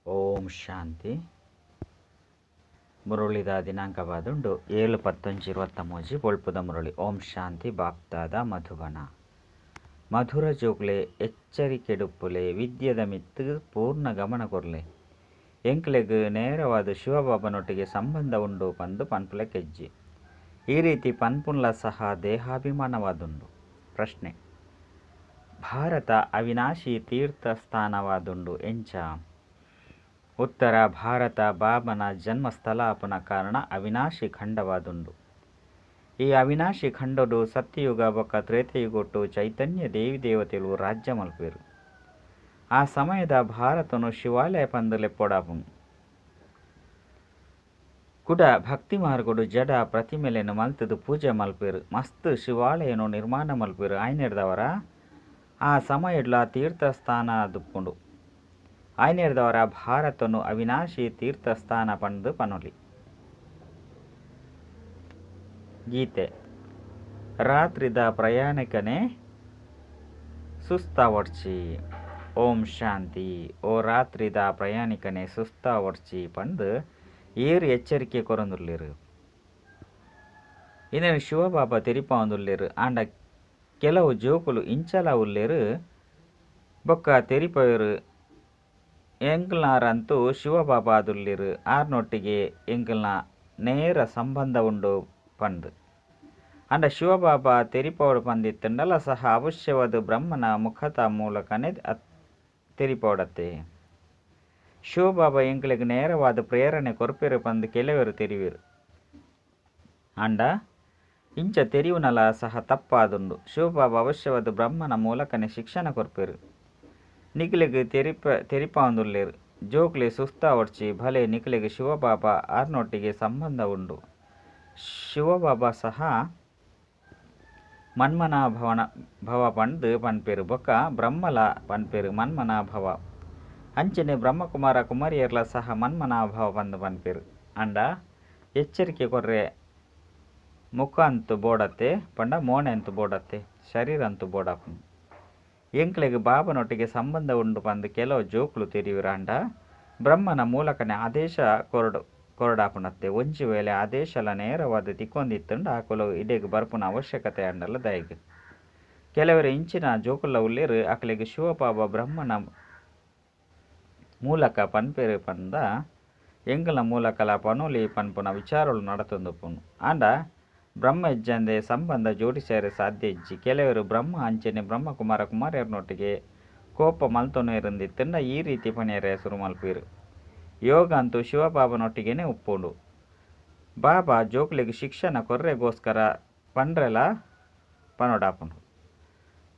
ಓಂ ಶಾಂತಿ. ಮುರುಳಿದ ದಿನಾಂಕವಾದುಂಡು 7/11/23 ಬೊಳ್ಪುದ ಮುರುಳಿ. ಓಂ ಶಾಂತಿ. ಬಾಪ್ತಾದ ಮಧುಬನ. ಮಧುರ ಜೋಗ್ಲೆ ಎಚ್ಚರಿಕೆಡುಪ್ಪುಲೆ ವಿದ್ಯದ ಮಿತ್ತು ಪೂರ್ಣ ಗಮನ ಕೊರ್ಲೆ ಎಂಕ್ಲೆಗ್ ನೇರವಾದ ಶಿವಬಾಬನೊಟ್ಟಿಗೆ ಸಂಬಂಧ ಉಂಡು ಪಂದು ಪನ್ಪುಲ ಕೆಜ್ಜಿ. ಈ ರೀತಿ ಪನ್ಪುನ್ಲ ಸಹ ದೇಹಾಭಿಮಾನವಾದುಂಡು. ಪ್ರಶ್ನೆ: ಭಾರತ ಅವಿನಾಶಿ ತೀರ್ಥಸ್ಥಾನವಾದುಂಡು ಎಂಚ? ಉತ್ತರ: ಭಾರತ ಬಾಬನ ಜನ್ಮಸ್ಥಳ ಆಪನ ಕಾರಣ ಅವಿನಾಶಿ ಖಂಡವಾದುಂಡು. ಈ ಅವಿನಾಶಿ ಖಂಡಡು ಸತ್ಯಯುಗ ಬೊಕ್ಕ ತ್ರೇತಯುಗೊಟ್ಟು ಚೈತನ್ಯ ದೇವಿ ದೇವತೆಗಳು ರಾಜ್ಯ ಮಲ್ಪೇರು. ಆ ಸಮಯದ ಭಾರತನು ಶಿವಾಲಯ ಪಂದು ಲೆಪ್ಪೊಡಾಪುನು. ಕುಡ ಭಕ್ತಿ ಮಾರ್ಗಡು ಜಡ ಪ್ರತಿಮೆಲೆನು ಮಲ್ತದು ಪೂಜೆ ಮಲ್ಪೇರು. ಮಸ್ತ್ ಶಿವಾಲಯನು ನಿರ್ಮಾಣ ಮಲ್ಪೇರು. ಆಯ್ನೆಡ್ದವರ ಆ ಸಮಯಡ್ಲ ತೀರ್ಥಸ್ಥಾನ ದುಪ್ಪುಂಡು. ಆಯ್ನೆಡ್ದವರ ಭಾರತನು ಅವಿನಾಶಿ ತೀರ್ಥಸ್ಥಾನ ಪಂದು ಪನೊಲಿ. ಗೀತೆ: ರಾತ್ರಿದ ಪ್ರಯಾಣಿಕನೇ ಸುಸ್ತ ಒಡ್ಚಿ. ಓಂ ಶಾಂತಿ. ಓ ರಾತ್ರಿದ ಪ್ರಯಾಣಿಕನೇ ಸುಸ್ತ ಒಡ್ಚಿ ಪಂದು ಏರು ಎಚ್ಚರಿಕೆ ಕೊರಂದುಲ್ಲೇರು. ಇದನ್ನು ಶಿವಬಾಬಾ ತೆರಿಪಾಂದುಲ್ಲೇರು. ಆಂಡ ಕೆಲವು ಜೋಕುಲು ಇಂಚಲ ಉಲ್ಲೇರು ಬೊಕ್ಕ ತೆರಿಪೋಯರು. ಎಂಕಲ್ನಾರಂತೂ ಶಿವಬಾಬಾ ಆದುಲ್ಲೇರು. ಆರ್ನೊಟ್ಟಿಗೆ ಎಂಕಲ್ನ ನೇರ ಸಂಬಂಧ ಉಂಡು ಪಂದು ಅಂಡ ಶಿವಬಾಬಾ ತೆರಿಪೋಡು ಪಂದಿತ್ತಂಡಲ ಸಹ ಅವಶ್ಯವಾದ ಬ್ರಹ್ಮನ ಮುಖದ ಮೂಲಕನೇ ತೆರಿಪೋಡತ್ತೆ. ಶಿವಬಾಬಾ ಎಂಕ್ಲೆಗ್ ನೇರವಾದ ಪ್ರೇರಣೆ ಕೊರ್ಪೇರು ಪಂದು ಕೆಲವರು ತೆರಿವೇರು. ಅಂಡ ಇಂಚ ತೆರಿವುನಲ ಸಹ ತಪ್ಪಾದುಂಡು. ಶಿವಬಾಬಾ ಅವಶ್ಯವಾದ ಬ್ರಹ್ಮನ ಮೂಲಕನೇ ಶಿಕ್ಷಣ ಕೊರ್ಪೇರು. ನಿಖಿಲೆಗ್ ತೆರಿಪಾಂದುಲ್ಲೇರು. ಜೋಕ್ಲೆ ಸುಸ್ತ ಒಡ್ಚಿ ಭಲೆ ನಿಖಿಲೆಗ್ ಶಿವಬಾಬಾ ಆರ್ನೊಟ್ಟಿಗೆ ಸಂಬಂಧ ಉಂಡು. ಶಿವಬಾಬಾ ಸಹ ಮನ್ಮನಾಭವ ಪಂದು ಪನ್ಪೇರು. ಬೊಕ್ಕ ಬ್ರಹ್ಮಲ ಪನ್ಪೇರು ಮನ್ಮನಾಭವ. ಅಂಚನೆ ಬ್ರಹ್ಮಕುಮಾರ ಕುಮಾರಿಯರ್ಲ ಸಹ ಮನ್ಮನಾಭವ ಪಂದು ಪನ್ಪೇರು. ಅಂಡ ಎಚ್ಚರಿಕೆ ಕೊರ್ರೆ ಮುಖ ಅಂತೂ ಬೋಡತ್ತೆ ಪಂಡ ಮೋಣೆ ಅಂತೂ ಬೋಡತ್ತೆ, ಶರೀರ ಅಂತೂ ಬೋಡಾಪುನು. ಎಂಕ್ಲೆಗ್ ಬಾಬನೊಟ್ಟಿಗೆ ಸಂಬಂಧ ಉಂಡು ಪಂದು ಕೆಲವು ಜೋಕುಲು ತೆರಿವಿರು. ಅಂಡ ಬ್ರಹ್ಮನ ಮೂಲಕನೇ ಆದೇಶ ಕೊರಡಾಪುನತ್ತೆ. ಒಂಜಿ ವೇಳೆ ಆದೇಶಲ ನೇರವಾದ ತಿಕ್ಕೊಂದಿತ್ತಂಡು ಆಕುಲು ಇಡೆಗ್ ಬರ್ಪುನ ಅವಶ್ಯಕತೆ ಅಂಡಲ್ಲ ದಯಗ್. ಕೆಲವರು ಇಂಚಿನ ಜೋಕುಲ ಉಲ್ಲೇರು. ಅಕಲೆಗ್ ಶಿವಬಾಬಾ ಬ್ರಹ್ಮನ ಮೂಲಕ ಪನ್ಪೇರು ಪಂದ ಎಂಕಲ್ನ ಮೂಲಕಲ ಪನೊಲಿ ಪನ್ಪುನ ವಿಚಾರಗಳು ನಡತೊಂದುಪ್ಪುನು. ಆಂಡ ಬ್ರಹ್ಮ ಇಜ್ಜಂದೆ ಸಂಬಂಧ ಜೋಡಿಸ್ಯಾರೆ ಸಾಧ್ಯ ಇಜ್ಜಿ. ಕೆಲವರು ಬ್ರಹ್ಮ ಅಂಚನೆ ಬ್ರಹ್ಮಕುಮಾರ ಕುಮಾರಿಯರ್ನೊಟ್ಟಿಗೆ ಕೋಪ ಮಲ್ತೊನೆರಿಂದಿತ್ತಂಡ ಈ ರೀತಿ ಪಣಿಯರೆ ಹೆಸರು ಮಲ್ಪೇರು. ಯೋಗ ಅಂತೂ ಶಿವಬಾಬನೊಟ್ಟಿಗೆನೆ ಉಪ್ಪುಂಡು. ಬಾಬಾ ಜೋಕ್ಲೆಗ್ ಶಿಕ್ಷಣ ಕೊರ್ರೆಗೋಸ್ಕರ ಪಂಡ್ರೆಲ ಪನೊಡಾಪುನು.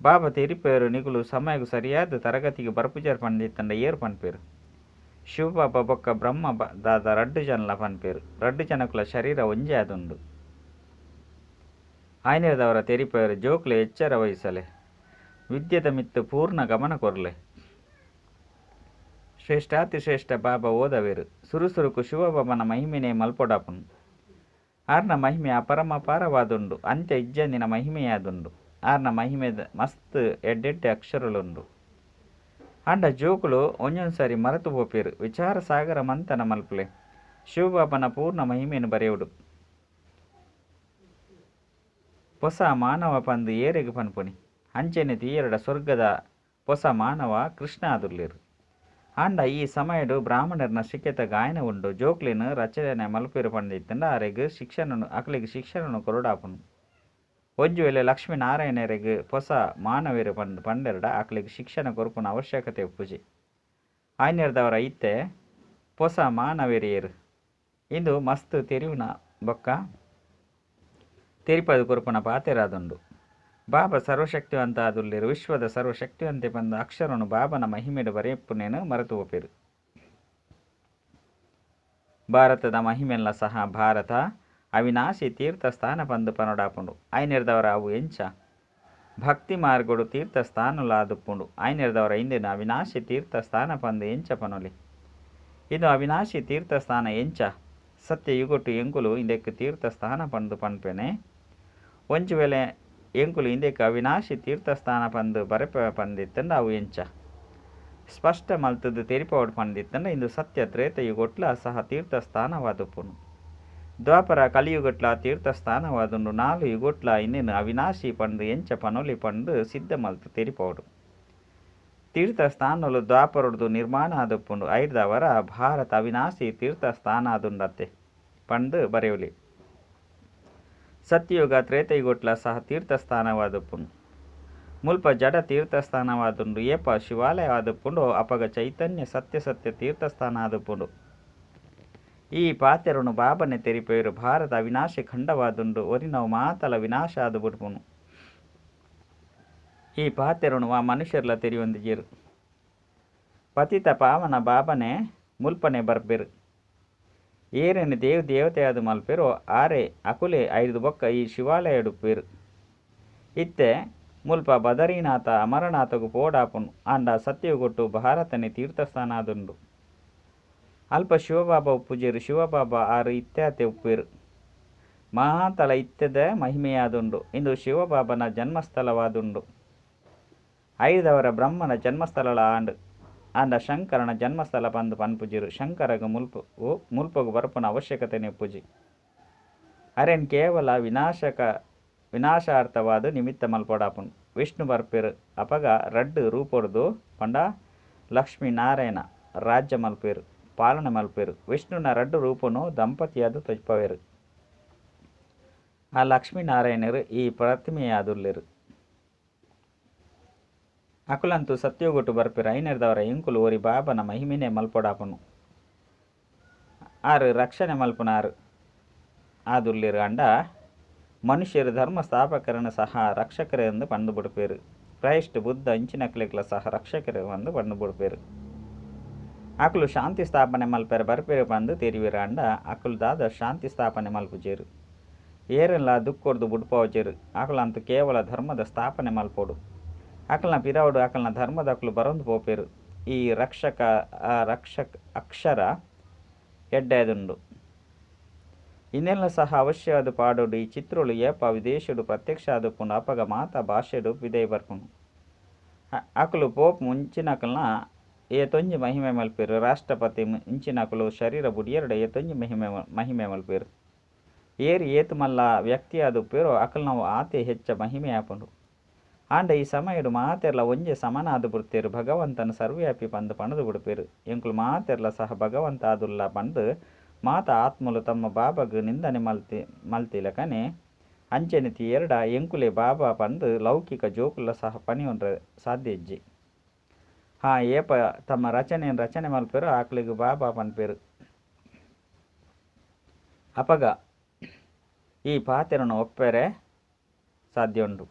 ಬಾಬಾ ತೆರಿಪೇರು ನಿಗುಲು ಸಮಯಗೂ ಸರಿಯಾದ ತರಗತಿಗೆ ಬರ್ಪುಜಾರ್ ಪಂದಿತ್ತಂಡ ಏರು ಪನ್ಪೇರು. ಶಿವಬಾಬಾ ಬೊಕ್ಕ ಬ್ರಹ್ಮ ದಾದ 2 ಜನಲ ಪನ್ಪೇರು. 2 ಜನಕುಲ ಶರೀರ ಒಂಜೇ ಆದುಂಡು. ಆಯ್ನೆದವರ ತೆರಿಪೇರು ಜೋಕ್ಲೆ ಎಚ್ಚರ ವಹಿಸಲೆ ವಿದ್ಯದ ಮಿತ್ತು ಪೂರ್ಣ ಗಮನ ಕೊರ್ಲೆ. ಶ್ರೇಷ್ಠಾತಿಶ್ರೇಷ್ಠ ಬಾಬಾ ಓದವೇರು. ಸುರುಸುರುಕು ಶಿವಬಾಬನ ಮಹಿಮೆನೇ ಮಲ್ಪೊಡಾಪುನು. ಆರ್ನ ಮಹಿಮೆ ಅಪರಮಪಾರವಾದುಂಡು. ಅಂತ್ಯ ಇಜ್ಜಂದಿನ ಮಹಿಮೆಯಾದುಂಡು. ಆರ್ನ ಮಹಿಮೆದ ಮಸ್ತ್ ಎಡ್ಡೆಡ್ಡೆ ಅಕ್ಷರಳುಂಡು. ಅಂಡ ಜೋಕುಲು ಒಂಜೊಂದ್ಸರಿ ಮರೆತು ಪೋಪೇರು. ವಿಚಾರ ಸಾಗರ ಮಂತನ ಮಲ್ಪಲೆ ಶಿವಬಾಬನ ಪೂರ್ಣ ಮಹಿಮೆಯನ್ನು ಬರೆಯುಡು. ಹೊಸ ಮಾನವ ಪಂದು ಏರೆಗ್ ಪನ್ಪುನಿ. ಅಂಚೆನೆ ತೀಯರಡ ಸ್ವರ್ಗದ ಹೊಸ ಮಾನವ ಕೃಷ್ಣ ಆದುಲ್ಲೇರು. ಆಂಡ ಈ ಸಮಯಡು ಬ್ರಾಹ್ಮಣರ್ನ ಶಿಕ್ಷಿತ ಗಾಯನ ಉಂಡು. ಜೋಕ್ಲಿನ ರಚನೆ ಮಲ್ಪೇರು ಪಂದಿತ್ತಂಡ ಅಕಲೆಗ್ ಶಿಕ್ಷಣನು ಕೊರಡಾಪುನು. ಒಂಜು ವೇಳೆ ಲಕ್ಷ್ಮೀನಾರಾಯಣರೆಗ್ ಹೊಸ ಮಾನವೇರು ಪಂದು ಪಂಡೆರಡ ಅಕಲೆಗ್ ಶಿಕ್ಷಣ ಕೊರ್ಪುನ ಅವಶ್ಯಕತೆ ಉಪ್ಪುಜಿ. ಆಯ್ನೆರ್ದವರ ಇತ್ತೆ ಹೊಸ ಮಾನವೇರಿಯರು. ಇಂದು ಮಸ್ತ್ ತೆರಿವುನ ಬೊಕ್ಕ ತೆರಿಪದು ಕೊರ್ಪುನ ಪಾತೆರಾದುಂಡು. ಬಾಬಾ ಸರ್ವಶಕ್ತಿವಂತ ಆದುಲ್ಲೇರು. ವಿಶ್ವದ ಸರ್ವಶಕ್ತಿವಂತೆ ಪಂದು ಅಕ್ಷರನು ಬಾಬನ ಮಹಿಮೆಡು ಬರೆಯಪ್ಪುನೇನು ಮರೆತು ಹೋಪೇರು. ಭಾರತದ ಮಹಿಮೆಲ್ಲ ಸಹ ಭಾರತ ಅವಿನಾಶಿ ತೀರ್ಥಸ್ಥಾನ ಪಂದು ಪನೊಡಾಪುಂಡು. ಆಯ್ನೆರ್ದವರ ಅವು ಎಂಚ? ಭಕ್ತಿ ಮಾರ್ಗಡು ತೀರ್ಥಸ್ಥಾನುಲಾದುಪ್ಪುಂಡು. ಆಯ್ನೆರ್ದವರ ಇಂದಿನ ಅವಿನಾಶಿ ತೀರ್ಥಸ್ಥಾನ ಪಂದು ಎಂಚ ಪನೊಲಿ. ಇದು ಅವಿನಾಶಿ ತೀರ್ಥಸ್ಥಾನ ಎಂಚ? ಸತ್ಯ ಯುಗೊಟ್ಟು ಎಂಕುಲು ಇಂದೆಕ್ ತೀರ್ಥಸ್ಥಾನ ಪಂದು ಪನ್ಪೆನೆ. ಒಂಜು ವೇಳೆ ಎಂಕುಲು ಇಂದೆಕ್ ಅವಿನಾಶಿ ತೀರ್ಥಸ್ಥಾನ ಪಂದು ಬರೆಪ ಪಂದಿತ್ತಂಡ ಅವು ಎಂಚ? ಸ್ಪಷ್ಟ ಮಲ್ತದ್ದು ತೆರಿಪವಡು ಪಂಡಿತ್ತಂಡ ಇಂದು ಸತ್ಯ ತ್ರೇತಯುಗೊಟ್ಲ ಸಹ ತೀರ್ಥಸ್ಥಾನವಾದುಪ್ಪುನು. ದ್ವಾಪರ ಕಲಿಯುಗಟ್ಲ ತೀರ್ಥಸ್ಥಾನವಾದುಂಡು 4 ಯುಗೊಟ್ಲ ಇನ್ನೇನು ಅವಿನಾಶಿ ಪಂಡು ಎಂಚ ಪನೊಲಿ ಪಂಡು ಸಿದ್ಧ ಮಲ್ತು ತೆರಿಪವಡು. ತೀರ್ಥಸ್ಥಾನಲು ದ್ವಾಪರದು ನಿರ್ಮಾಣ ಆದುಪ್ಪುಂಡು. ಐದವರ ಭಾರತ ಅವಿನಾಶಿ ತೀರ್ಥಸ್ಥಾನ ಆದುಂಡತ್ತೆ ಪಂಡು ಬರೆಯುಲಿ. ಸತ್ಯಯುಗ ತ್ರೇತಯುಗೊಟ್ಲ ಸಹ ತೀರ್ಥಸ್ಥಾನವಾದುಪ್ಪುಂಡು. ಮುಲ್ಪ ಜಡ ತೀರ್ಥಸ್ಥಾನವಾದುಂಡು. ಏಪ ಶಿವಾಲಯ ಆದುಪ್ಪುಂಡು. ಅಪಗ ಚೈತನ್ಯ ಸತ್ಯ ತೀರ್ಥಸ್ಥಾನ ಆದುಪ್ಪುಂಡು. ಈ ಪಾತೆರನು ಬಾಬನೆ ತೆರಿಪೇರು ಭಾರತ ಅವಿನಾಶಿ ಖಂಡವಾದುಂಡು. ಒರಿನವು ಮಾತಲ ವಿನಾಶ ಆದು ಬಿಡ್ಪುನು. ಈ ಪಾತೆರನು ಆ ಮನುಷ್ಯರ್ಲ ತೆರಿಯೊಂದಿಜೇರು. ಪತಿತ ಪಾವನ ಬಾಬನೆ ಮುಲ್ಪನೆ ಬರ್ಬೇರು. ಏರೇನು ದೇವತೆಯಾದ ಮಲ್ಪೇರು ಆರೆ ಅಕುಲೆ 5 ಬೊಕ್ಕ ಈ ಶಿವಾಲಯ ಡುಪ್ಪೇರು. ಇತ್ತೆ ಮುಲ್ಪ ಬದರಿನಾಥ ಅಮರನಾಥಗು ಪೋಡಾಪುನು. ಆಂಡ ಸತ್ಯಗೊಟ್ಟು ಭಾರತನೆ ತೀರ್ಥಸ್ಥಾನ ಆದುಂಡು. ಅಲ್ಪ ಶಿವಬಾಬಾ ಉಪ್ಪುಜೇರು. ಶಿವಬಾಬಾ ಆರು ಇತ್ಯಾತೆ ಉಪ್ಪೇರು. ಮಹಾತಲ ಇತ್ಯದ ಮಹಿಮೆಯಾದುಂಡು. ಇಂದು ಶಿವಬಾಬನ ಜನ್ಮಸ್ಥಳವಾದುಂಡು. 5 ಬ್ರಹ್ಮನ ಜನ್ಮಸ್ಥಳ ಆಂಡ ಶಂಕರನ ಜನ್ಮಸ್ಥಳ ಪಂದು ಪನ್ಪುಜಿರು. ಶಂಕರಗ ಮುಲ್ಪಗು ಬರ್ಪುನ ಅವಶ್ಯಕತೆ ನೆಪ್ಪುಜಿ. ಅರೆನ್ ಕೇವಲ ವಿನಾಶಾರ್ಥವಾದ ನಿಮಿತ್ತ ಮಲ್ಪೊಡಾಪುನು. ವಿಷ್ಣು ಬರ್ಪೇರು. ಅಪಗ ರಡ್ಡು ರೂಪೊಡ್ದು ಪಂಡ ಲಕ್ಷ್ಮೀ ನಾರಾಯಣ ರಾಜ್ಯ ಮಲ್ಪೇರು, ಪಾಲನೆ ಮಲ್ಪೇರು. ವಿಷ್ಣುನ ರಡ್ಡು ರೂಪನು ದಂಪತಿಯಾದ ತೊಜ್ಪವೇರು. ಆ ಲಕ್ಷ್ಮೀನಾರಾಯಣರು ಈ ಪ್ರತಿಮೆಯಾದುಲ್ಲೇರು. ಅಕುಲಂತೂ ಸತ್ಯೋಗೊಟ್ಟು ಬರ್ಪೇರು. ಐನರ್ದವರ ಎಂಕುಲು ಓರಿ ಬಾಬನ ಮಹಿಮಿನೇ ಮಲ್ಪೊಡಾಪುನು. ಆರು ರಕ್ಷಣೆ ಮಲ್ಪುನಾರು ಆದುಲ್ಲೇರು. ಅಂಡ ಮನುಷ್ಯರು ಧರ್ಮ ಸ್ಥಾಪಕರನ್ನು ಸಹ ರಕ್ಷಕರು ಎಂದು ಪಂಡು ಬಿಡ್ಪೇರು. ಕ್ರೈಸ್ಟ್ ಬುದ್ಧ ಇಂಚಿನಕ್ಲೆಗ್ಲ ಸಹ ರಕ್ಷಕರು ಎಂದು ಪಂಡು ಬಿಡ್ಪೇರು. ಅಕುಲು ಶಾಂತಿ ಸ್ಥಾಪನೆ ಮಲ್ಪೇರು ಬರ್ಪೇರು ಪಂದು ತೆರಿವೇರು. ಅಂಡ ಅಕುಲು ದಾದ ಶಾಂತಿ ಸ್ಥಾಪನೆ ಮಲ್ಪುಜೇರು. ಏರೆಲ್ಲ ದುಕ್ಕೊಡ್ದು ಬುಡ್ಪವಜೇರು. ಅಕುಲಂತೂ ಕೇವಲ ಧರ್ಮದ ಸ್ಥಾಪನೆ ಮಲ್ಪೋಡು. ಅಕಲ್ನ ಪಿರವಡು ಅಕಲ್ನ ಧರ್ಮದ ಅಕುಲು ಬರೊಂದು ಪೋಪೇರು. ಈ ರಕ್ಷಕ ಅಕ್ಷರ ಎಡ್ಡೆದುಂಡು. ಇನ್ನೆಲ್ಲ ಸಹ ಅವಶ್ಯವಾದ ಪಾಡೋಡು. ಈ ಚಿತ್ರೋಳು ಏಪ ವಿದೇಶಡು ಪ್ರತ್ಯಕ್ಷ ಆದುಪ್ಪುಂಡು. ಅಪಗ ಮಾತ ಭಾಷೆಡು ವಿದೇಯ ಬರ್ಪುಂಡು. ಅಕುಲು ಪೋಪ್ ಮುಂಚಿನಕಲ್ನ ಏತೊಂಜಿ ಮಹಿಮೆ ಮಲ್ಪೇರು. ರಾಷ್ಟ್ರಪತಿ ಇಂಚಿನಕುಲು ಶರೀರ ಬುಡಿಯರಡ ಏತೊಂಜಿ ಮಹಿಮೆ ಮಲ್ಪೇರು. ಏರು ಏತು ಮಲ್ಲ ವ್ಯಕ್ತಿ ಆದುಪ್ಪೇರು ಅಕಲ್ನವು ಆತೆ ಹೆಚ್ಚ ಮಹಿಮೆ ಆಪುಂಡು. ಆಂಡ ಈ ಸಮಯಡು ಮಾತೆರ್ಲ ಒಂಜೆ ಸಮನ ಆದು ಬಿಡ್ತೇರು. ಭಗವಂತನ ಸರ್ವ್ಯಾಪಿ ಪಂದು ಪಣದು ಬಿಡ್ಪೇರು. ಎಂಕುಲು ಮಾತೆರ್ಲ ಸಹ ಭಗವಂತ ಆದುಲ್ಲ ಪಂದು ಮಾತ ಆತ್ಮಲು ತಮ್ಮ ಬಾಬಾಗ ನಿಂದನೆ ಮಲ್ತಿಲಕನೆ ಅಂಚೆನಿತಿ ಎರಡ ಎಂಕುಲೆ ಬಾಬಾ ಪಂದು ಲೌಕಿಕ ಜೋಕುಲ ಸಹ ಪಣಿಯೊಂಡ್ರ ಸಾಧ್ಯ ಇಜ್ಜಿ. ಏಪ ತಮ್ಮ ರಚನೆ ಮಲ್ಪೇರು ಆಕ್ಲಿಗೆ ಬಾಬಾ ಪನ್ಪೇರು. ಅಪಗ ಈ ಪಾತೆರನು ಒಪ್ಪೆರೆ ಸಾಧ್ಯ ಉಂಡು.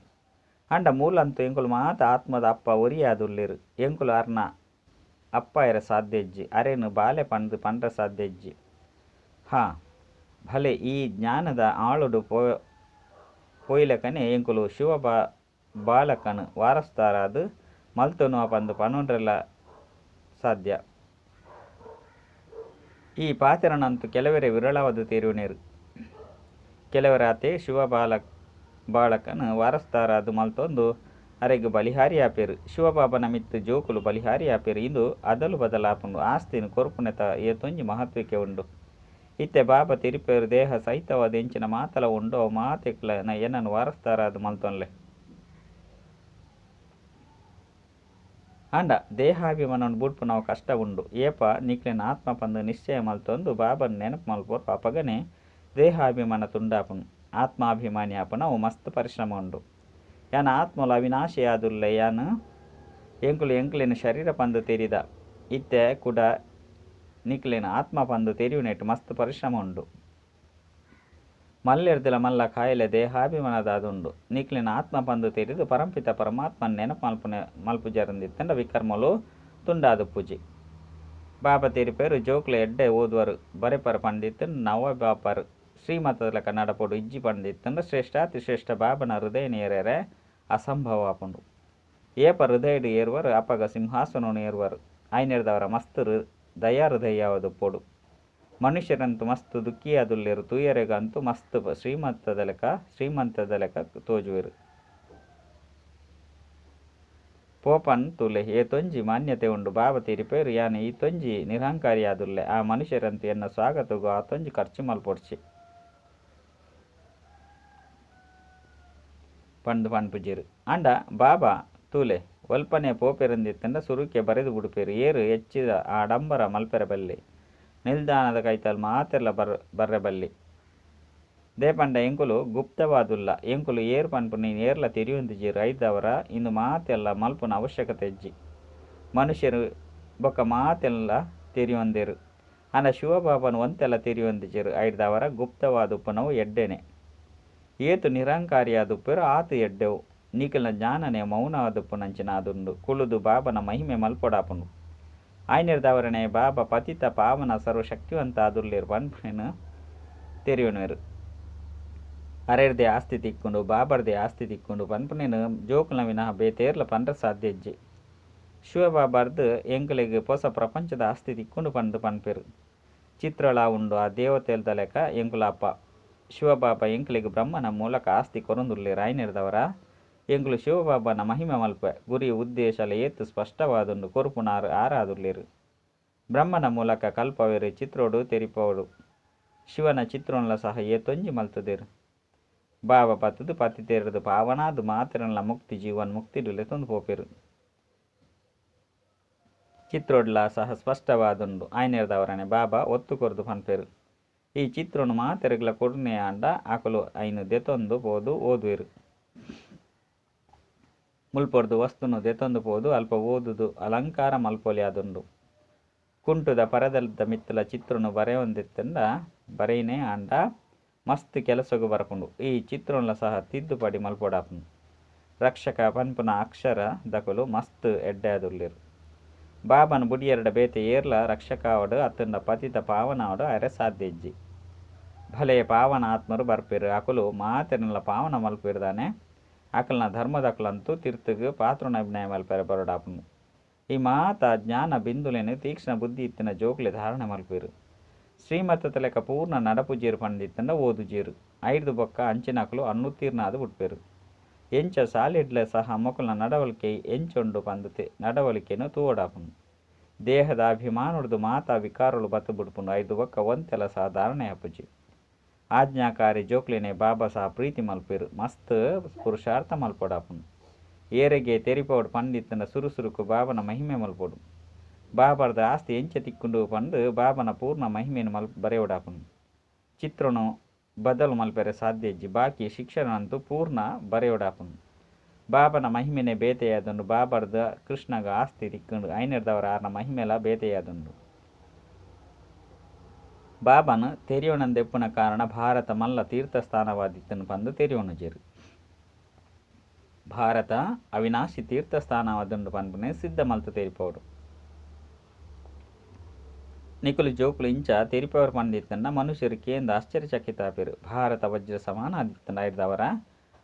ಅಂಡ ಮೂಲಂತೂ ಎಂಕುಲು ಮಾತ ಆತ್ಮದ ಅಪ್ಪ ಒರಿಯಾದುಲ್ಲೇರು. ಎಂಕುಲು ಅರ್ನ ಅಪ್ಪ ಎರ ಸಾಧ್ಯ ಇಜ್ಜಿ. ಅರೇನು ಬಾಲೆ ಪಂದು ಪಂಡ್ರ ಸಾಧ್ಯ ಇಜ್ಜಿ. ಭಲೆ ಈ ಜ್ಞಾನದ ಆಳುಡು ಪೋಯ್ಲಕನೆ ಎಂಕುಲು ಶಿವ ಬಾಲಕನು ವಾರಸ್ತಾರಾದು ಮಲ್ತೊನು ಪಂದು ಪನೊಂಡ್ರೆಲ್ಲ ಸಾಧ್ಯ. ಈ ಪಾತೆರನಂತೂ ಕೆಲವರೇ ವಿರಳವಾದ ತೇರುವನೇರು. ಕೆಲವರಾತೆ ಶಿವ ಬಾಳಕನು ವಾರಸ್ತಾರಾದು ಮಲ್ತೊಂದು ಅರೆಗು ಬಲಿಹಾರಿ ಆಪೇರು. ಶಿವಬಾಬನ ಮಿತ್ತು ಜೋಕುಲು ಬಲಿಹಾರಿ ಆಪೇರು. ಇಂದು ಅದಲು ಬದಲಾಪುಂಡು. ಆಸ್ತಿನ ಕೊರ್ಪುನೆತ ಏತೊಂಜಿ ಮಹತ್ವಕ್ಕೆ ಉಂಡು. ಇತ್ತೆ ಬಾಬಾ ತಿರುಪೇರು ದೇಹ ಸಹಿತವಾದ ಎಂಚಿನ ಮಾತಲ ಉಂಡು. ಅವು ಮಾತೆಕ್ಲ ಏನನ್ನು ವಾರಸ್ತಾರಾದು ಮಲ್ತೊನ್ಲೆ. ಅಂಡ ದೇಹಾಭಿಮಾನವನ್ನು ಬುಡ್ಪು ನಾವು ಕಷ್ಟ ಉಂಡು. ಏಪ ನಿಕ್ಲಿನ ಆತ್ಮ ಪಂದು ನಿಶ್ಚಯ ಮಲ್ತೊಂದು ಬಾಬನ ನೆನಪು ಮಲ್ಪೋರು ಅಪಗನೆ ದೇಹಾಭಿಮಾನ ತುಂಡಾಪುನು. ಆತ್ಮಾಭಿಮಾನಿ ಆಪುನ ಅವು ಮಸ್ತ್ ಪರಿಶ್ರಮ ಉಂಡು. ಯಾನ ಆತ್ಮಲು ಅವಿನಾಶಿ ಆದುಲ್ಲ. ಯಾನು ಎಂಕುಲಿನ ಶರೀರ ಪಂದು ತೆರಿದ ಇತ್ತೆ ಕೂಡ ನಿಕ್ಲಿನ ಆತ್ಮ ಪಂದು ತೆರಿಯುನೆಟ್ಟು ಮಸ್ತ್ ಪರಿಶ್ರಮ ಉಂಡು. ಮಲ್ಲೆರ್ದಿಲ ಮಲ್ಲ ಕಾಯಿಲೆ ದೇಹಾಭಿಮಾನದಾದುಂಡು. ನಿಕ್ಲಿನ ಆತ್ಮ ಪಂದು ತೆರಿದು ಪರಂಪಿತ ಪರಮಾತ್ಮನ ನೆನಪು ಮಲ್ಪುಜರಂದಿತ್ತಂಡ ವಿಕರ್ಮಲು ತುಂಡಾದು ಪೂಜಿ. ಬಾಬಾ ತೆರಿಪೇರು ಜೋಕ್ಲೆ ಎಡ್ಡೆ ಓದುವರು ಬರೆಪರ ಪಂಡಿತನ್ ನವ ಬಾಪರ್ ಶ್ರೀಮತದ ಕನ್ನಡ ಪೊಡು ಇಜ್ಜಿ ಪಂಡಿತ್ತಂಡ ಶ್ರೇಷ್ಠಾತಿ ಶ್ರೇಷ್ಠ ಬಾಬನ ಹೃದಯ ಏರೇರೆ ಅಸಂಭವ ಆಪುಂಡು. ಏಪ ಹೃದಯಡು ಏರುವರು ಅಪಗ ಸಿಂಹಾಸನನು ಏರುವರು. ಐನೆರ್ದವರ ಮಸ್ತ್ ದಯಾ ಹೃದಯವಾದು ಪೊಡು. ಮನುಷ್ಯರಂತೂ ಮಸ್ತ್ ದುಃಖಿಯಾದುಲ್ಲೇರು. ತೂಯರೆಗಂತೂ ಮಸ್ತ್ ಶ್ರೀಮಂತದ ಲೆಕ್ಕ ತೋಜುವೆರು. ಪೋಪನ್ ತುಲೆ ಏ ತೊಂಜಿ ಮಾನ್ಯತೆ ಉಂಡು ಬಾಬ ತೀರಿಪೇರು ಯಾನೆ ಈ ತೊಂಜಿ ನಿರಹಂಕಾರಿಯಾದುಲ್ಲೆ ಆ ಮನುಷ್ಯರಂತೆ ಎನ್ನ ಸ್ವಾಗತಗೂ ಆ ತೊಂಜಿ ಖರ್ಚು ಮಲ್ಪೊಡ್ಚಿ ಪಂಡು ಪನ್ಪುಜಿರು ಅಂಡ ಬಾಬಾ ತೂಲೆ ಒಲ್ಪನೆ ಪೋಪೆರಂದಿತ್ತಂಡ ಸುರುಕೆ ಬರೆದು ಬಿಡುಪೇರು ಏರು ಹೆಚ್ಚಿದ ಆಡಂಬರ ಮಲ್ಪೆರ ಬಲ್ಲಿ ನಿಲ್ದಾಣದ ಕೈತಲ್ ಮಾತೆಲ್ಲ ಬರ್ರೆ ಬಲ್ಲಿ ದೇಪಂಡ ಎಂಕುಲು ಗುಪ್ತವಾದುಲ್ಲ ಎಂಕುಲು ಏರು ಪನ್ಪು ನೀನು ಏರ್ಲ ತಿರಿಯೊಂದಿಜಿರು ಐದವರ ಇಂದು ಮಾತೆಲ್ಲ ಮಲ್ಪುನ ಅವಶ್ಯಕತೆ ಇಜ್ಜಿ ಮನುಷ್ಯರು ಬೊಕ್ಕ ಮಾತೆಲ್ಲ ತಿರಿಯೊಂದಿರು ಅನ ಶಿವಬಾಬನು ಒಂತೆಲ್ಲ ತಿರಿಯೊಂದಿಜಿರು ಐದವರ ಗುಪ್ತವಾದುಪ್ಪನವು ಎಡ್ಡೆನೆ ಏತು ನಿರಂಕಾರಿಯಾದುಪ್ಪರು ಆತು ಎಡ್ಡೆವು ನೀಕಲ್ನ ಜ್ಞಾನನೆ ಮೌನವಾದುಪ್ಪು ನಂಚಿನ ಅದುಂಡು ಕುಳುದು ಬಾಬನ ಮಹಿಮೆ ಮಲ್ಪೊಡಾಪುಂಡು ಆಯ್ನಿರ್ದವರನೆ ಬಾಬಾ ಪತಿತ ಪಾವನ ಸರ್ವಶಕ್ತಿವಂತ ಅದುರ್ಲಿರು ಪನ್ಪುನೇನು ತೆರಿಯೋನುವೆರು ಅರೆರ್ದೆ ಆಸ್ತಿ ತಿಕ್ಕೊಂಡು ಬಾಬರ್ದೆ ಆಸ್ತಿ ತಿಕ್ಕೊಂಡು ಪನ್ಪುನೇನು ಜೋಕುಲ ವಿನಃ ಬೇತೇರ್ಲ ಪಂಡ್ರ ಸಾಧ್ಯ ಇಜ್ಜಿ ಶಿವಬಾಬರ್ದು ಎಂಕುಲೆಗ್ ಹೊಸ ಪ್ರಪಂಚದ ಆಸ್ತಿ ತಿಕ್ಕೊಂಡು ಪಂಡು ಪನ್ಪೆರು ಚಿತ್ರಳ ಉಂಡು ಆ ದೇವತೆಲ್ದ ಲೆಕ್ಕ ಎಂಕುಲ ಅಪ್ಪ ಶಿವಬಾಬಾ ಎಂಕುಲಿಗೆ ಬ್ರಹ್ಮನ ಮೂಲಕ ಆಸ್ತಿ ಕೊರೊಂದುರ್ಲಿರು ಆಯ್ನಿರ್ದವರ ಎಂಕುಲು ಶಿವಬಾಬನ ಮಹಿಮೆ ಮಲ್ಪೆ ಗುರಿ ಉದ್ದೇಶಲ ಏತು ಸ್ಪಷ್ಟವಾದುಂಡು ಕೊರುಪುನಾರು ಆರಾದುರ್ಲಿರು ಬ್ರಹ್ಮನ ಮೂಲಕ ಕಲ್ಪವೇರು ಚಿತ್ರೋಡು ತೆರಿಪೋಡು ಶಿವನ ಚಿತ್ರೋನ್ಲ ಸಹ ಏತೊಂಜಿ ಮಲ್ತದೇರು ಬಾಬಾ ಪತ್ತದು ಪತಿ ತೇರದು ಪಾವನಾದು ಮಾತಿರನ್ಲ ಮುಕ್ತಿ ಜೀವನ್ ಮುಕ್ತಿಡುಲೆ ತೊಂದು ಪೋಪೆರು ಚಿತ್ರೋಡ್ಲ ಸಹ ಸ್ಪಷ್ಟವಾದುಂಡು ಆಯ್ನಿರ್ದವರನೆ ಬಾಬಾ ಒತ್ತು ಕೊರ್ದು ಪನ್ಪೆರು ಈ ಚಿತ್ರೋನು ಮಾತೆರಗ್ಲ ಕೊಡ್ನೆ ಅಂಡ ಆಕಲು ಐನು ದೆತೊಂದು ಪೋದು ಓದುವೆರು ಮುಲ್ಪೊರ್ದು ವಸ್ತುನು ದೆತೊಂದು ಪೋದು ಅಲ್ಪ ಓದುದು ಅಲಂಕಾರ ಮಲ್ಪೊಲಿ ಆದುಂಡು ಕುಂಟುದ ಪರದಲ್ದ ಮಿತ್ತಲ ಚಿತ್ರನು ಬರೆಯೊಂದಿತ್ತಂಡ ಬರೆಯನೇ ಅಂಡ ಮಸ್ತ್ ಕೆಲಸಗು ಬರ್ಪುಂಡು ಈ ಚಿತ್ರೋನ್ಲ ಸಹ ತಿದ್ದುಪಡಿ ಮಲ್ಪೊಡಾಪುಂಡು ರಕ್ಷಕ ಪನ್ಪುನ ಅಕ್ಷರ ದಕಲು ಮಸ್ತ್ ಎಡ್ಡೆ ಆದುರ್ಲಿರು ಬಾಬನ ಬುಡಿಯರಡ ಬೇತೆ ಏರ್ಲ ರಕ್ಷಕಾವಡು ಅತ್ತಂಡ ಪತಿತ ಪಾವನಾವಡು ಅರೆ ಸಾಧ್ಯ ಇಜ್ಜಿ ಭಲೆ ಪಾವನ ಆತ್ಮರು ಬರ್ಪೇರು ಅಕುಲು ಮಾತೆರನ್ಲ ಪಾವನ ಮಲ್ಪಿರ್ದಾನೆ ಅಕಲ್ನ ಧರ್ಮದಕಲಂತೂ ತೀರ್ಥಗ್ ಪಾತ್ರುನ ಅಭಿನಯ ಮಲ್ಪೆರ ಬರೋಡಾಪುಂಡು ಈ ಮಾತ ಜ್ಞಾನ ಬಿಂದುಲೆನು ತೀಕ್ಷ್ಣ ಬುದ್ಧಿ ಇತ್ತಿನ ಜೋಕ್ಲೆ ಧಾರಣೆ ಮಲ್ಪೇರು ಶ್ರೀಮತದ ಲೆಕ್ಕ ಪೂರ್ಣ ನಡಪುಜೀರು ಪಂಡಿತ್ತಂಡ ಓದುಜೀರು ಐದು ಬೊಕ್ಕ ಅಂಚಿನಕಲು ಅನ್ನುತ್ತೀರ್ನಾದು ಬಿಟ್ಪೇರು ಎಂಚ ಸಾಲಿಡ್ಲೆ ಸಹ ಮೊಕಲ್ನ ನಡವಳಿಕೆ ಎಂಚೊಂಡು ಪಂದತೆ ನಡವಳಿಕೆನು ತೂವಡಾಪುಂಡು ದೇಹದ ಅಭಿಮಾನುಡ್ದು ಮಾತಾ ವಿಕಾರಲು ಬತ್ತು ಬಿಡ್ಪುಂಡು ಐದು ಬೊಕ್ಕ ಒಂತೆಲ ಸಹ ಧಾರಣೆ ಹಪ್ಪುಜಿ ಆಜ್ಞಾಕಾರಿ ಜೋಕ್ಲಿನೆ ಬಾಬಾ ಸಹ ಪ್ರೀತಿ ಮಲ್ಪೇರು ಮಸ್ತ್ ಪುರುಷಾರ್ಥ ಮಲ್ಪೊಡಾಪುಂಡು ಏರೆಗೆ ತೆರಿಪೋಡು ಪಂಡಿತ್ತನ ಸುರುಸುರುಕು ಬಾಬನ ಮಹಿಮೆ ಮಲ್ಪೊಡು ಬಾಬರ್ದ ಆಸ್ತಿ ಎಂಚ ತಿಕ್ಕೊಂಡು ಪಂಡು ಬಾಬನ ಪೂರ್ಣ ಮಹಿಮೆನು ಬರೆಯೋಡಾಪುಂಡು ಚಿತ್ರನು ಬದಲು ಮಲ್ಪೆರೆ ಸಾಧ್ಯ ಇಜ್ಜಿ ಬಾಕಿ ಶಿಕ್ಷಣಂತೂ ಪೂರ್ಣ ಬರೆಯೋಡಾಪುಂಡು ಬಾಬನ ಮಹಿಮೆನೆ ಬೇತೆಯಾದುಂಡು ಬಾಬರ್ದ ಕೃಷ್ಣಗ ಆಸ್ತಿ ತಿಕ್ಕೊಂಡು ಐನಿರ್ದವರ ಆರ್ನ ಮಹಿಮೆಲ ಬೇತೆಯಾದುಂಡು ಬಾಬನು ತೆರಿಯೋಣಂದೆಪ್ಪುನ ಕಾರಣ ಭಾರತ ಮಲ್ಲ ತೀರ್ಥಸ್ಥಾನವಾದಿತ್ತನು ಪಂದು ತೆರಿಯೋಣಜೇರು ಭಾರತ ಅವಿನಾಶಿ ತೀರ್ಥಸ್ಥಾನವಾದುಂಡು ಪನ್ಪುನೆ ಸಿದ್ಧ ಮಲ್ತು ತೆರಿಪೋಡು ನಿಕುಲು ಜೋಕುಲು ಇಂಚ ತೆರಿಪವರು ಪಂಡಿತ್ತಂಡ ಮನುಷ್ಯರು ಕೇಂದ್ರ ಆಶ್ಚರ್ಯಚಕಿತಾಪೇರು ಭಾರತ ವಜ್ರ ಸಮಾನ ಆದಿತ್ತಂಡ ಐದವರ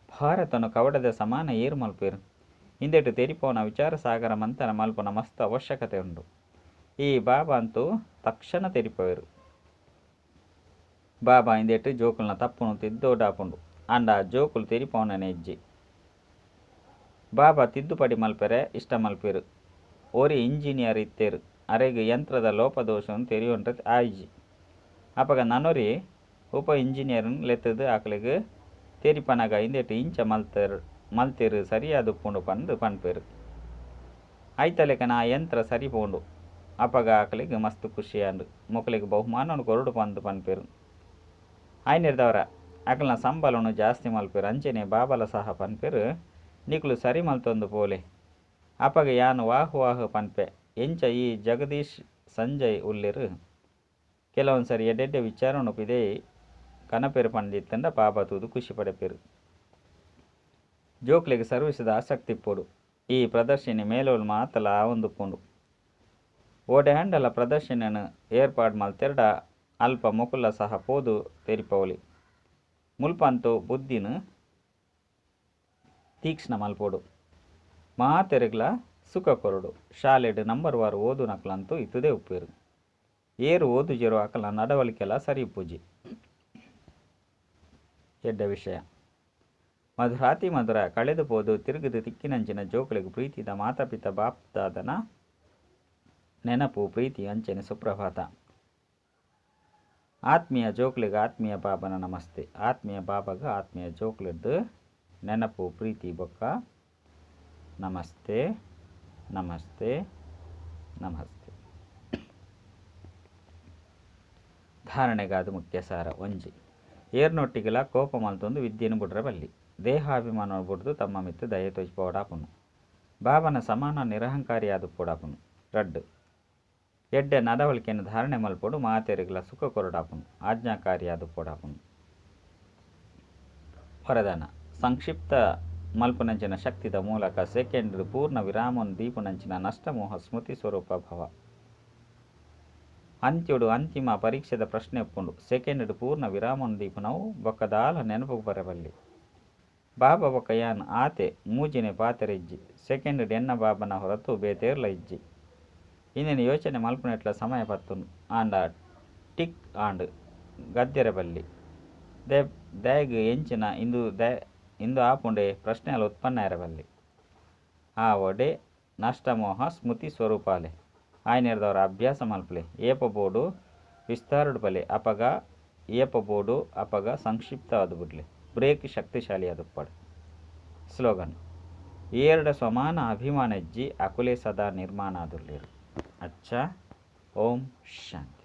ಭಾರತನು ಕವಡದ ಸಮಾನ ಏರು ಮಲ್ಪೇರು ಹಿಂದೆಟು ತೆರಿಪೋನ ವಿಚಾರ ಸಾಗರ ಮಂಥನ ಮಲ್ಪನ ಮಸ್ತ್ ಅವಶ್ಯಕತೆ ಉಂಡು ಈ ಬಾಬಾ ಅಂತೂ ತಕ್ಷಣ ತೆರಿಪೋರು ಬಾಬಾ ಹಿಂದೆಟ್ಟು ಜೋಕುಲ್ನ ತಪ್ಪುನು ತಿದ್ದೋಡಾಪುಂಡು ಅಂಡ ಜೋಕುಲು ತೆರಿಪೋನನೆ ಇಜ್ಜಿ ಬಾಬಾ ತಿದ್ದುಪಡಿ ಮಲ್ಪೆರೆ ಇಷ್ಟ ಮಲ್ಪೇರು ಓರಿ ಇಂಜಿನಿಯರ್ ಇತ್ತೇರು ಅರೆಗೆ ಯಂತ್ರದ ಲೋಪದೋಷವನ್ನು ತೆರಿಯೋನ್ರೆ ಆಯ್ಜಿ ಅಪಗ ನನೊರಿ ಉಪ ಇಂಜಿನಿಯರ್ನ ಲೆತ್ತದು ಆಕಲಿಗೆ ತೆರಿಪನಗ ಹಿಂದೆಟ್ಟು ಇಂಚ ಮಲ್ತೇರು ಸರಿಯಾದ ಉಪ್ಪುಂಡು ಪಂದು ಪನ್ಪೇರು ಐತಲೆಕನ ಆ ಯಂತ್ರ ಸರಿ ಪೋಂಡು ಅಪಗ ಆಕಲಿಗೆ ಮಸ್ತ್ ಖುಷಿ ಅಂಡು ಮೊಕಲಿಗೆ ಬಹುಮಾನನು ಕೊರಡು ಪಂದು ಪನ್ಪೇರು ಆಯ್ನಿರ್ದವರ ಆಕಲ್ನ ಸಂಬಳನು ಜಾಸ್ತಿ ಮಲ್ಪೇರು ಅಂಚೆನೆ ಬಾಬಲ ಸಹ ಪನ್ಪೇರು ನಿಕುಲು ಸರಿ ಮಲ್ತೊಂದು ಪೋಲೆ ಅಪಗ ಯಾನು ವಾಹು ವಾಹು ಪನ್ಪೆ ಎಂಚ ಈ ಜಗದೀಶ್ ಸಂಜಯ್ ಉಲ್ಲಿರು ಕೆಲವೊಂದು ಸರಿ ಎಡ್ಡೆಡ್ಡೆ ವಿಚಾರನು ಪಿದೆ ಕನಪೇರು ಪಂಡಿತ್ತಂಡ ಬಾಬಾ ತೂದು ಖುಷಿ ಪಡೆಪೇರು ಜೋಕ್ಲಿಗೆ ಸರ್ವಿಸದ ಆಸಕ್ತಿ ಪೋಡು ಈ ಪ್ರದರ್ಶನ ಮೇಲೋಳು ಮಾತಲ ಒಂದು ಪುಂಡು ಓಡೆ ಹಂಡಲ ಪ್ರದರ್ಶನನು ಏರ್ಪಾಡು ಮಲ್ತೆರಡ ಅಲ್ಪ ಮೊಕುಲ ಸಹ ಪೋದು ತೆರಿಪವಲಿ ಮುಲ್ಪಂತು ಬುದ್ಧಿನು ತೀಕ್ಷ್ಣ ಮಲ್ಪೋಡು ಮಾತೆರೆಗ್ಲ ಸುಖ ಕೊರಡು ಶಾಲೆಡ್ ನಂಬರ್ ವಾರು ಓದು ನಕ್ಲಂತೂ ಇತ್ತದೇ ಉಪ್ಪೇರು ಏರು ಓದುಜರು ಅಕಲ ನಡವಳಿಕೆಲ್ಲ ಸರಿ ಪೂಜಿ ಎಡ್ಡ ವಿಷಯ ಮಧುರಾತಿ ಮಧುರ ಕಳೆದುಬೋದು ತಿರುಗಿದು ತಿಕ್ಕಿನಂಚಿನ ಜೋಕುಳಿಗೆ ಪ್ರೀತಿದ ಮಾತಾಪಿತ ಬಾಪ್ದಾದನ ನೆನಪು ಪ್ರೀತಿ ಅಂಚನೆ ಸುಪ್ರಭಾತ. ಆತ್ಮೀಯ ಜೋಕ್ಲಿಗೆ ಆತ್ಮೀಯ ಬಾಬನ ನಮಸ್ತೆ. ಆತ್ಮೀಯ ಬಾಬಾಗ ಆತ್ಮೀಯ ಜೋಕ್ಲಿದ್ದು ನೆನಪು ಪ್ರೀತಿ ಬೊಕ್ಕ ನಮಸ್ತೆ ನಮಸ್ತೆ ನಮಸ್ತೆ. ಧಾರಣೆಗಾದ ಮುಖ್ಯ ಸಾರ ಒಂಜಿ ಏರ್ನೊಟ್ಟಿಗೆಲ ಕೋಪ ಮಲ್ತೊಂದು ವಿದ್ಯೆನು ಬುಡ್ರ ಬಲ್ಲಿ ದೇಹಾಭಿಮಾನ ಬುಡ್ದು ತಮ್ಮ ಮಿತ್ತು ದಯೆ ತೋಜ್ಪೋಡಾಪುನು ಬಾಬನ ಸಮಾನ ನಿರಹಂಕಾರಿಯಾದ ಪೋಡಾಪುನು. ರಡ್ಡು ಎಡ್ಡೆ ನಡವಳಿಕೆಯನ್ನು ಧಾರಣೆ ಮಲ್ಪೊಡು ಮಾತೆರಿಗಲ ಸುಖ ಕೊರಡಾಪುನು ಆಜ್ಞಾಕಾರಿಯಾದ ಪೋಡಾಪುನು. ವರದಾನ ಸಂಕ್ಷಿಪ್ತ ಮಲ್ಪುನಂಚಿನ ಶಕ್ತಿದ ಮೂಲಕ ಸೆಕೆಂಡ್ ಪೂರ್ಣ ವಿರಾಮವನ್ನು ದೀಪುನಂಚಿನ ನಷ್ಟಮೋಹ ಸ್ಮೃತಿ ಸ್ವರೂಪ ಭವ. ಅಂತ್ಯೊಡು ಅಂತಿಮ ಪರೀಕ್ಷೆದ ಪ್ರಶ್ನೆ ಒಪ್ಪುಂಡು ಸೆಕೆಂಡ್ ಪೂರ್ಣ ವಿರಾಮವನ್ನು ದೀಪನವು ಬೊಕ್ಕದಾಲ ನೆನಪು ಬರಬಲ್ಲಿ. ಬಾಬಾ ಬೊಕ್ಕ ಯಾನ್ ಆತೆ ಮೂಜಿನೆ ಪಾತೆರೆ ಇಜ್ಜಿ ಸೆಕೆಂಡ್ ಎನ್ನ ಬಾಬನ ಹೊರತು ಬೇತೇರ್ಲ ಇಜ್ಜಿ. ಇಂದಿನ ಯೋಚನೆ ಮಲ್ಪುನೆಟ್ಲ ಸಮಯ ಪತ್ತುಂಡು ಆಂಡ ಟಿಕ್ ಆಂಡ್ ಗದ್ದೆರೆ ಬಲ್ಲಿ ದಯಗ್ ಎಂಚಿನ ಇಂದು ಆಪುಂಡೆ ಪ್ರಶ್ನೆಲ ಉತ್ಪನ್ನ ಇರಬಲ್ಲಿ. ಆ ಒಡೆ ನಷ್ಟಮೋಹ ಸ್ಮೃತಿ ಸ್ವರೂಪಾಲೆ ಆಯ್ನೆರ್ದವರ ಅಭ್ಯಾಸ ಮಲ್ಪಲೆ ಏಪ ಬೋಡು ವಿಸ್ತಾರಡು ಬಲೆ ಅಪಗ ಏಪ ಬೋಡು ಅಪಗ ಸಂಕ್ಷಿಪ್ತವಾದ ಬಿಡ್ಲೆ ಬ್ರೇಕ್ ಶಕ್ತಿಶಾಲಿಯಾದ ಪಡೆ. ಸ್ಲೋಗನ್ ಏರಡ ಸಮಾನ ಅಭಿಮಾನ ಇಜ್ಜಿ ಅಕುಲೆ ಸದಾ ನಿರ್ಮಾಣ ಆದುರ್ಲೇರು. ಅಚ್ಚ ಓಂ ಶಾಂತಿ.